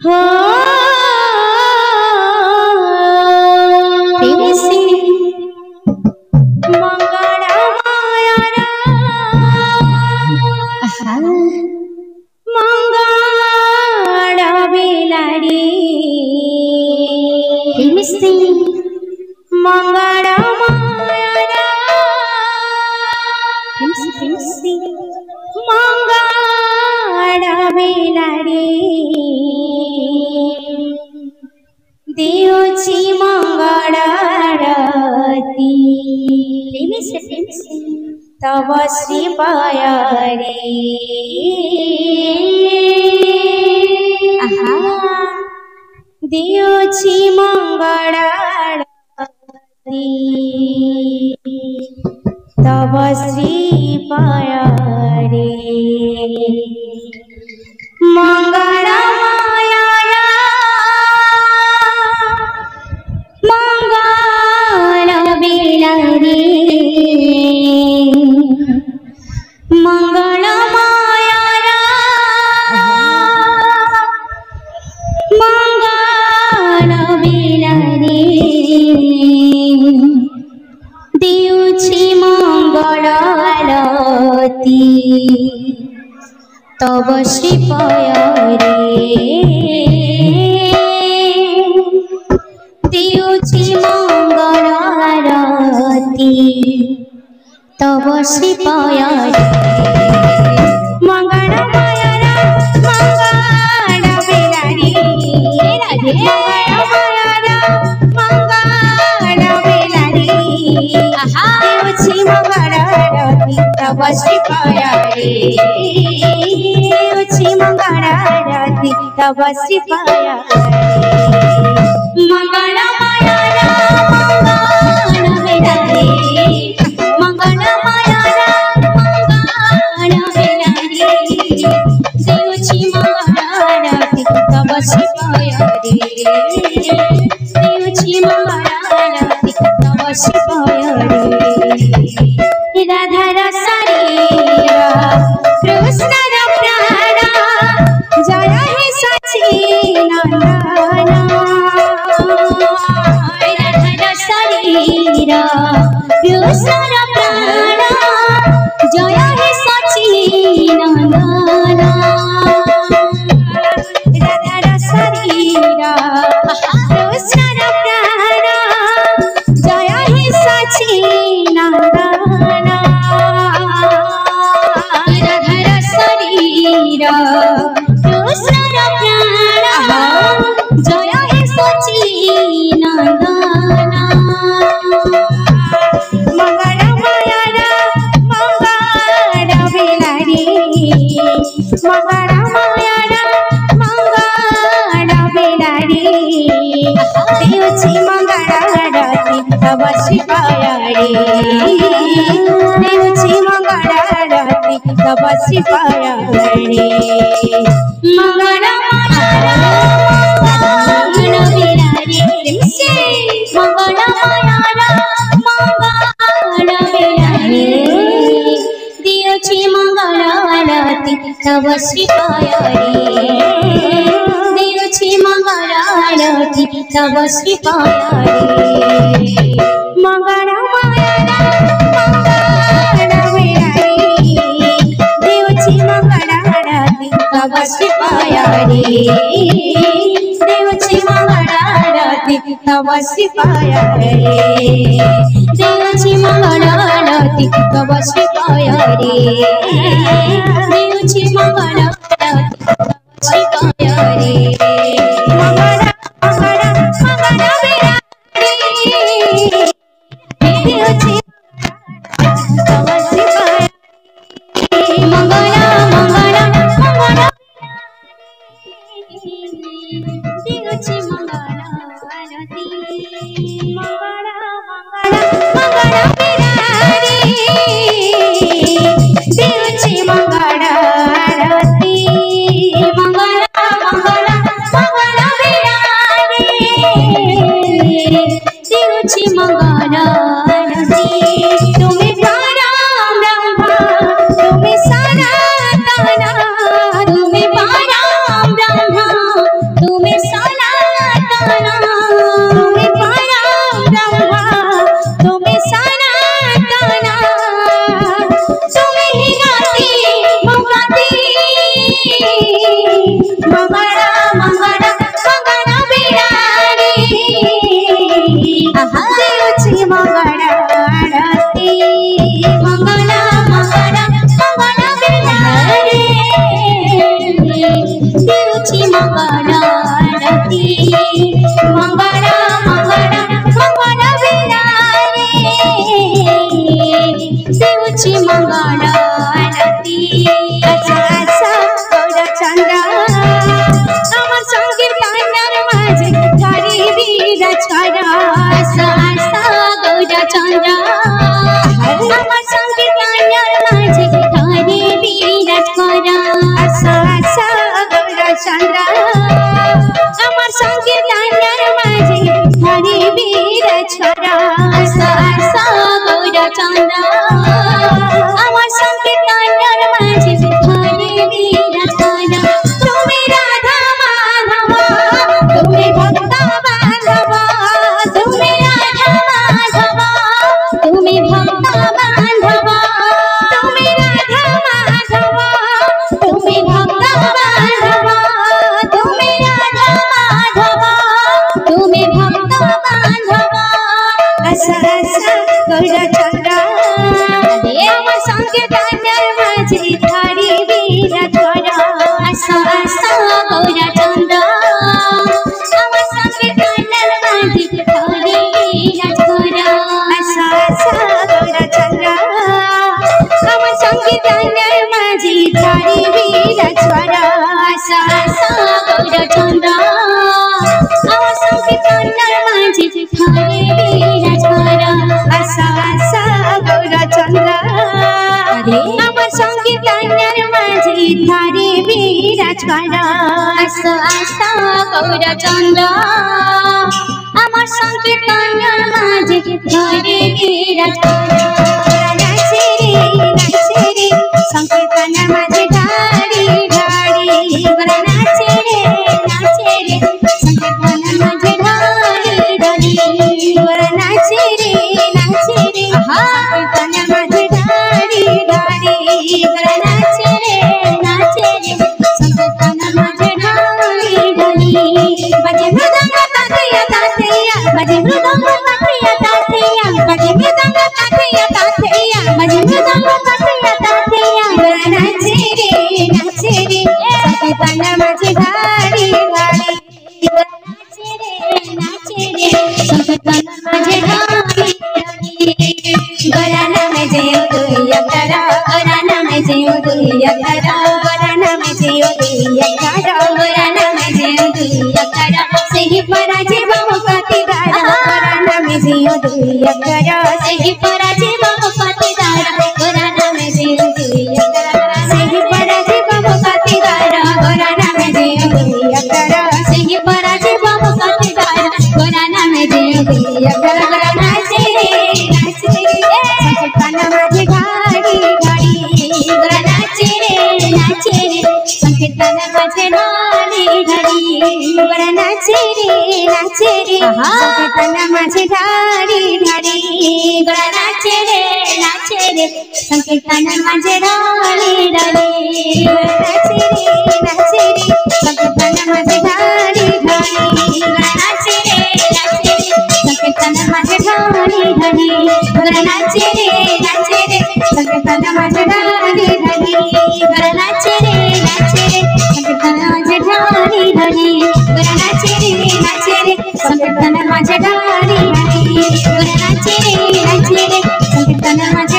हो प्रेमसी मंगल माया मंगल बिलाड़ी प्रेमसी मंगल माया प्रेमसी मंगल बिलाड़ी देउची मंगल आरती तब श्री पायारे देउची मंगल आरती तब श्री पायारे मंगल मंगल बिलाड़ी मंगल माया मंगल बिलाड़ी देउची मंगल आरती तब श्री पायारे देउची मंगल आरती तब श्री पायारे मंगल माया मंगल बिलाड़ी राधे मंगल मंगल बिलाड़ी देउची मंगल आरती तब श्री पायारे देउची मंगल आरती तब श्री पायारे मंगल माया मंगल बिलाड़ी मंगल माया मंगल बिलाड़ी देउची मंगल आरती तब श्री पायारे देउची मंगल आरती तब श्री पायारे राधा रसरीरा कृष्ण प्राण जय हे सच्चिदानंद शरीर कृष्ण प्राण जय हे सच्चिदानंद राधा शरीर कृष्ण प्राण जय हे सच्चिदानंद राधा शरीर कृष्ण प्राण जय हे सच्चिदानंद मंगल माया मंगल बिलाड़ी मंगल माया मंगल बिलाड़ी देउची मंगल आरती तब श्री पायारे देउची मंगल आरती तब श्री पायारे मंगल माया मंगल बिलाड़ी मंगल माया मंगल बिलाड़ी देउची मंगल आरती तब श्री पायारे देउची मंगल आरती तब श्री पायारे मंगल माया मंगल बिलाड़ी देउची मंगल आरती तब श्री पायारे देउची मंगल आरती तब श्री पायारे देउची मंगल आरती तब श्री पायारे देउची मंगल आरती तब श्री पायारे मंगल मंगल मंगल बिलाड़ी देउची तब श्री पायारे मंगल मंगल मंगल देउची मंगल आरती मंगल मंगल मंगल बिलाड़ी देउची मंगल आरती मंगल मंगल मंगल बिलाड़ी देउची मंगल आरती तुम्हें परम ब्रह्मा तुम्हें सनातन तुम्हें परम ब्रह्मा माझी धारी विराजवर आसा आसा गौरचंद्र आवा संकीर्तनार माझी धारी विराजवर आसा आसा गौरचंद्र आवा संकीर्तनार माझी धारी विराजवर आसा आसा गौरचंद्र आवा संकीर्तनार माझी धारी विराजवर नाचे रे संकीर्तन माझे ढाडी ढाडी बरं नाचे रे संकीर्तन माझे ढाडी ढाडी बरं नाचे रे संकीर्तन माझे ढाडी ढाडी बरं नाचे रे संकीर्तन माझे ढाडी ढाडी माझे मृदंग तातया तातया माझे मृदंग तातया तातया माझे मृदंग तातया तातया माझे मृदंग तातया तातया बरं नाचे रे संकीर्तन माझे ढाडी ढाडी बरं नाचे रे संकीर्तन माझे ढाडी ढाडी बरं नाम जय दुया करा बरं नाम जय दुया करा बरं नाम जय दुया करा बरं नाम जय दुया करा सेहि पराजे बहुपति दारा बरं नाम जय दुया करा सेहि पराजे बहुपति दारा बरं नाम जय दुया करा सेहि पराजे बहुपति दारा बरं नाम जय दुया करा सेहि पराजे बहुपति दारा बरं नाम जय दुया करा बरं नाचे रे संकीर्तन माझे ढाडी ढाडी बरं नाचे रे संकीर्तन माझे ढाडी ढाडी बरं नाचे रे संकीर्तन माझे ढाडी ढाडी बरं नाचे रे संकीर्तन माझे ढाडी ढाडी बरं नाचे रे संकीर्तन माझे ढाडी ढाडी बरं नाचे रे संकीर्तन माझे ढाडी ढाडी बरं नाचे रे संकीर्तन माझे ढाडी ढाडी बरं नाचे रे संकीर्तन माझे ढाडी ढाडी बरं नाचे रे संकीर्तन माझे ढाडी ढाडी बरं नाचे रे संकीर्तन माझे